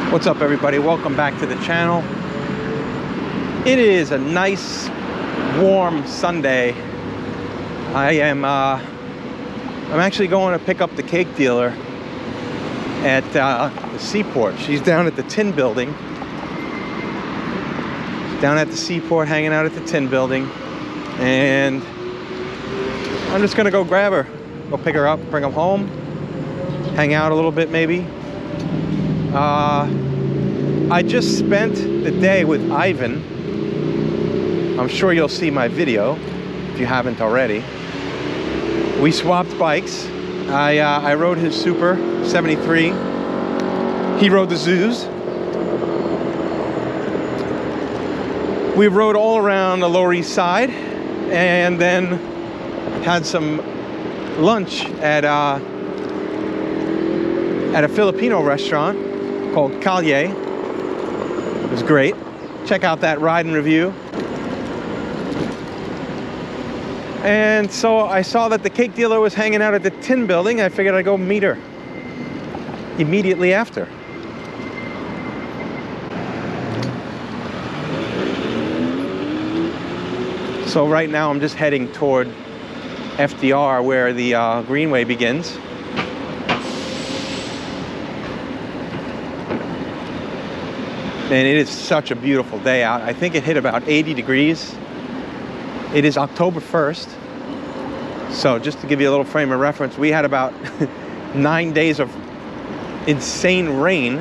What's up, everybody? Welcome back to the channel. It is a nice warm Sunday. I'm actually going to pick up the cake dealer at the seaport. She's down at the tin building. Down at the seaport, hanging out at the tin building. And I'm just gonna go grab her, go pick her up, bring her home, hang out a little bit maybe. I just spent the day with Ivan. I'm sure you'll see my video if you haven't already. We swapped bikes. I rode his Super 73. He rode the Zooz. We rode all around the Lower East Side and then had some lunch at a Filipino restaurant called Calle. It was great. Check out that ride and review. And so I saw that the cake dealer was hanging out at the tin building. I figured I'd go meet her immediately after. So right now I'm just heading toward FDR where the Greenway begins. And it is such a beautiful day out. I think it hit about 80 degrees. It is October 1st. So just to give you a little frame of reference, we had about 9 days of insane rain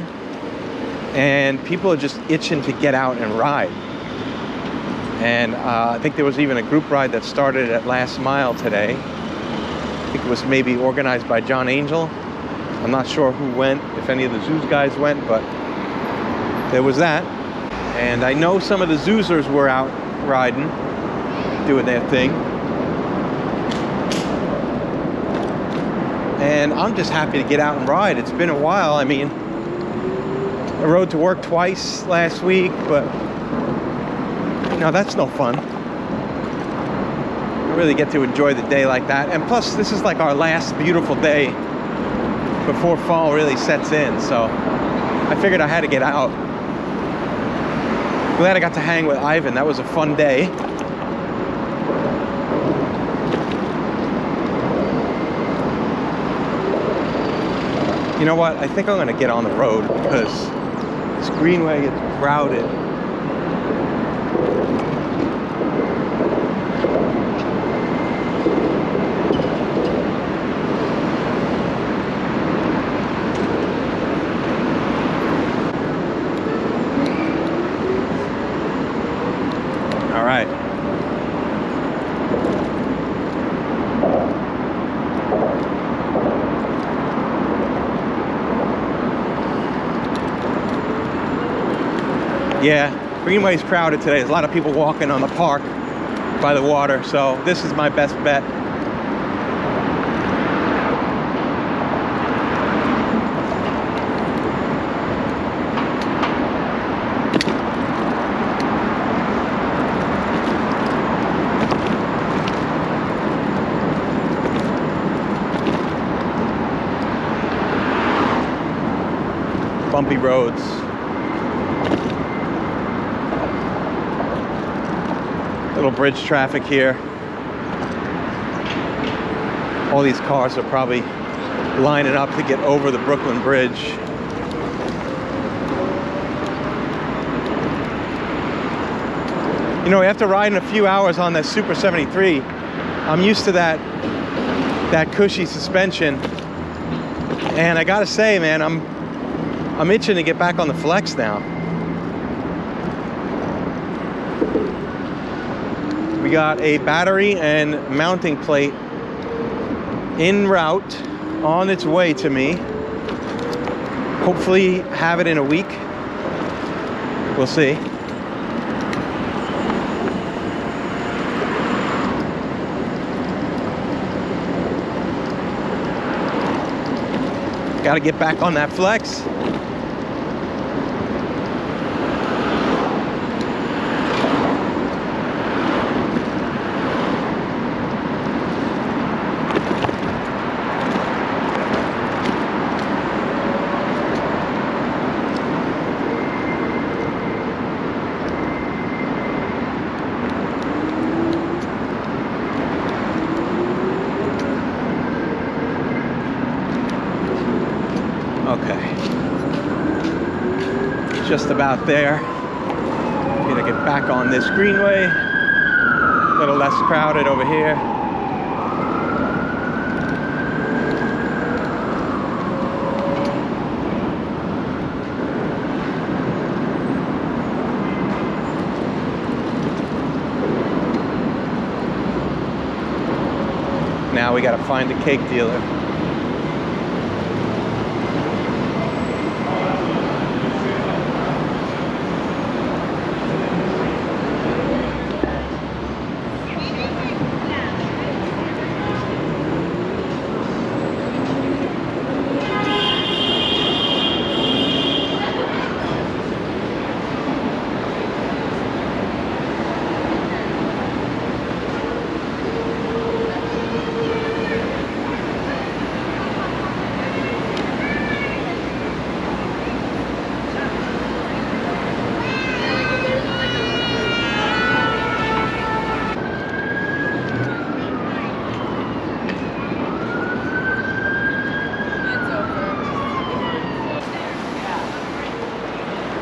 and people are just itching to get out and ride. And I think there was even a group ride that started at Last Mile today. I think it was maybe organized by John Angel. I'm not sure who went, if any of the Zooz guys went, but there was that. And I know some of the Zoozers were out riding, doing their thing. And I'm just happy to get out and ride. It's been a while. I mean, I rode to work twice last week, but you know, that's no fun. I really get to enjoy the day like that. And plus, this is like our last beautiful day before fall really sets in. So I figured I had to get out. Glad I got to hang with Ivan. That was a fun day. You know what? I think I'm gonna get on the road because this Greenway is crowded. All right. Yeah, Greenway's crowded today. There's a lot of people walking on the park by the water, so this is my best bet. Bumpy roads. Little bridge traffic here. All these cars are probably lining up to get over the Brooklyn Bridge. You know, after riding a few hours on that Super 73, I'm used to that cushy suspension. And I gotta say, man, I'm itching to get back on the flex now. We got a battery and mounting plate en route, on its way to me. Hopefully have it in a week. We'll see. Got to get back on that flex. Okay. Just about there. Gonna get back on this greenway. A little less crowded over here. Now we gotta find a cake dealer.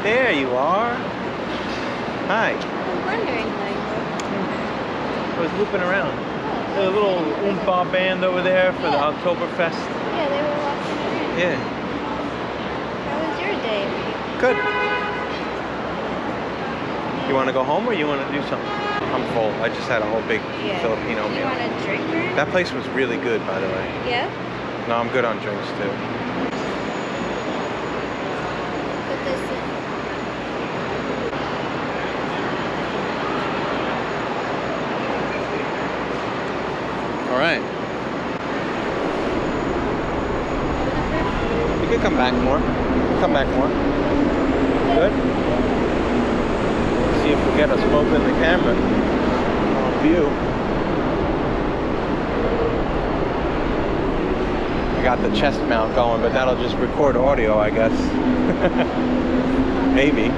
There you are. Hi. I'm wondering how you I was looping around. There's a little Oompa band over there for the Oktoberfest. Yeah, they were walking around. Yeah. How was your day? Good. You want to go home or you want to do something? I'm full. I just had a whole big Filipino Do you meal. want a drink or anything? That place was really good, by the way. Yeah? No, I'm good on drinks too. Put this in. All right. You can come back more. Come back more. Good. See if we get us both in the camera on view. I got the chest mount going, but that'll just record audio, I guess. Maybe.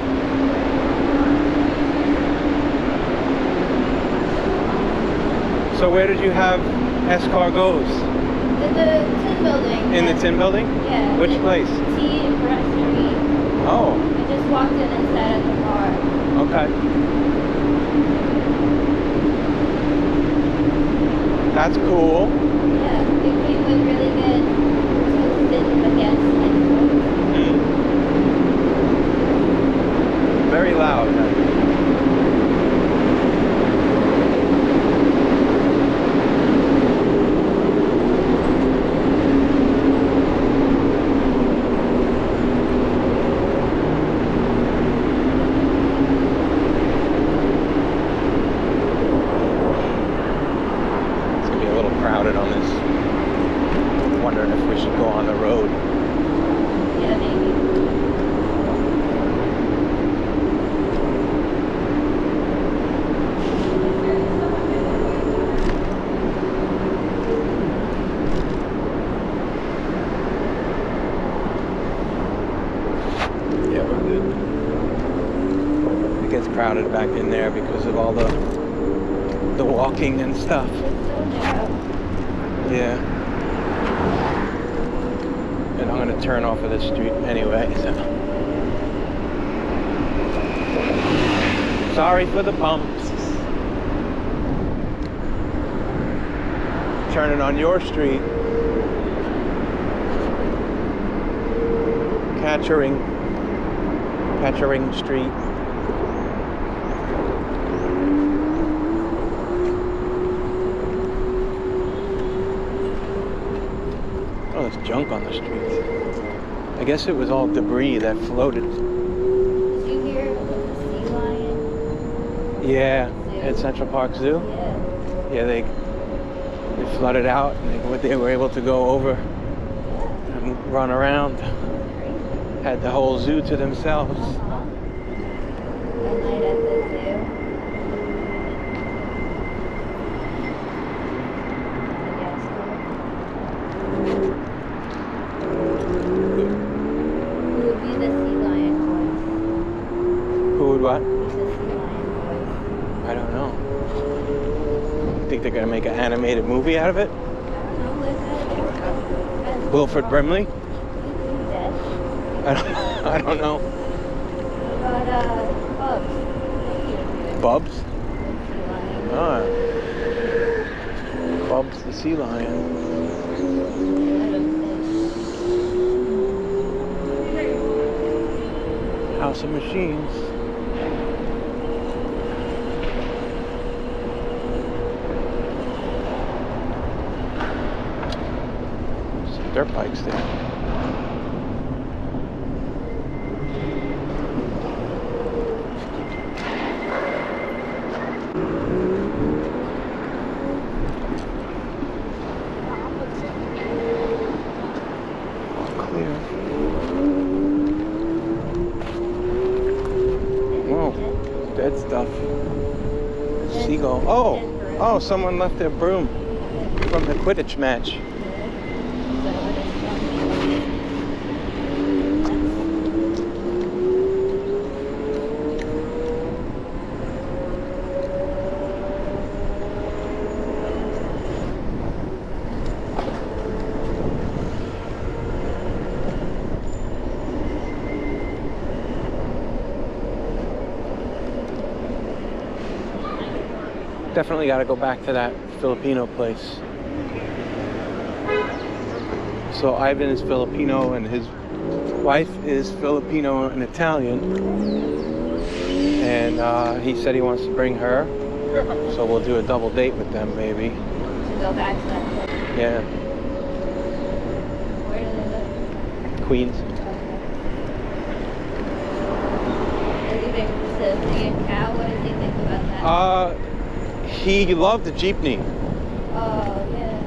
So where did you have escargots? In the tin building. In the tin building? Yeah. Which place? Tea and brasserie. Oh, I just walked in and sat at the bar. okay. That's cool. Yeah, it came with really good toasted baguettes and Mm. Very loud. It's gonna be a little crowded on this. Wondering if we should go on the road. yeah, maybe. Yeah, we're good. It gets crowded back in there because of all the walking and stuff. It's so narrow. Yeah. And I'm gonna turn off of this street anyway, so. Sorry for the bumps. Turning on your street. Catchering Street. Oh, there's junk on the streets. I guess it was all debris that floated. Did you hear about the sea lion? Yeah, Zoo? at Central Park Zoo. Yeah. Yeah, they flooded out and they were able to go over and run around. Had the whole zoo to themselves. A night at the zoo. I guess so. Who would be the sea lion voice? Who would what? Be the sea lion voice. I don't know. Think they're gonna make an animated movie out of it? I don't know, look at it. Wilford Brimley? He's dead. I don't know. But, Bubs. Bubs? Sea lion. Ah. Bubs the sea lion. House of Machines. Some dirt bikes there. Dead stuff. Seagull. Oh, someone left their broom from the Quidditch match. Definitely got to go back to that Filipino place. So Ivan is Filipino and his wife is Filipino and Italian. And he said he wants to bring her. So we'll do a double date with them maybe. To go back to that place. Yeah. Where do they live? Queens. Does he think it's a pig and cow? What does he think about that? He loved the jeepney. Oh, yeah.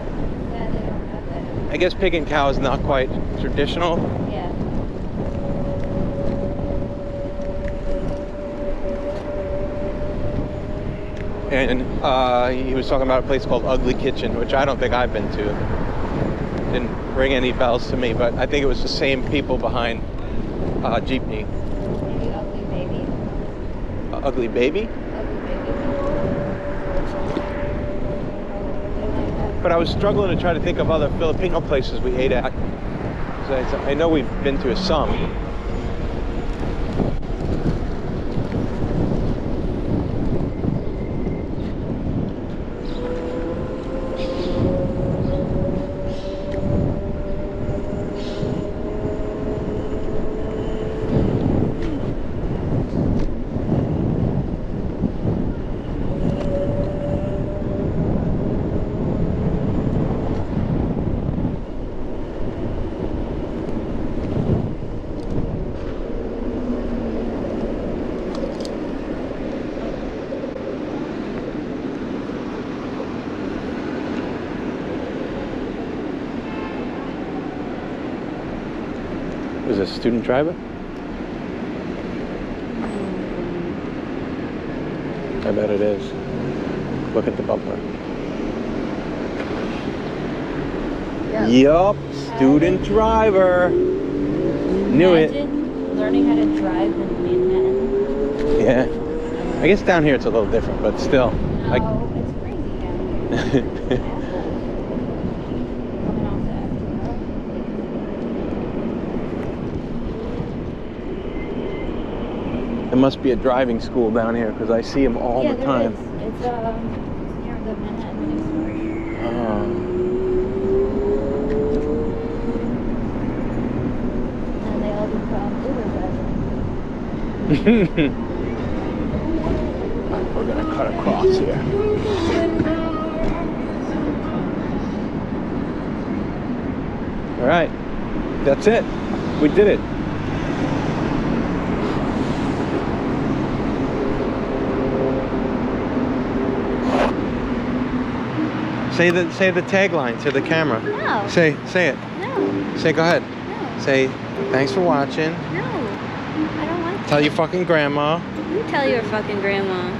Yeah, they don't have that. I guess pig and cow is not quite traditional. Yeah. And he was talking about a place called Ugly Kitchen, which I don't think I've been to. Didn't ring any bells to me, but I think it was the same people behind Jeepney. Maybe Ugly Baby. Ugly Baby? Ugly Baby. But I was struggling to try to think of other Filipino places we ate at. So I know we've been to some. Is it a student driver? I bet it is. Look at the bumper. Yup, student driver. Knew it. Imagine learning how to drive in Manhattan. Yeah. I guess down here it's a little different, but still. No, it's crazy down here. Coming off that. There must be a driving school down here because I see them all the time. Yeah, it's near the Manhattan Mini Store. And they all become Uber drivers. We're gonna cut across here. All right, that's it. We did it. Say the tagline to the camera. No. Say it. No. Say, go ahead. No. Say, thanks for watching. No. I don't want to. Tell your fucking grandma. You tell your fucking grandma.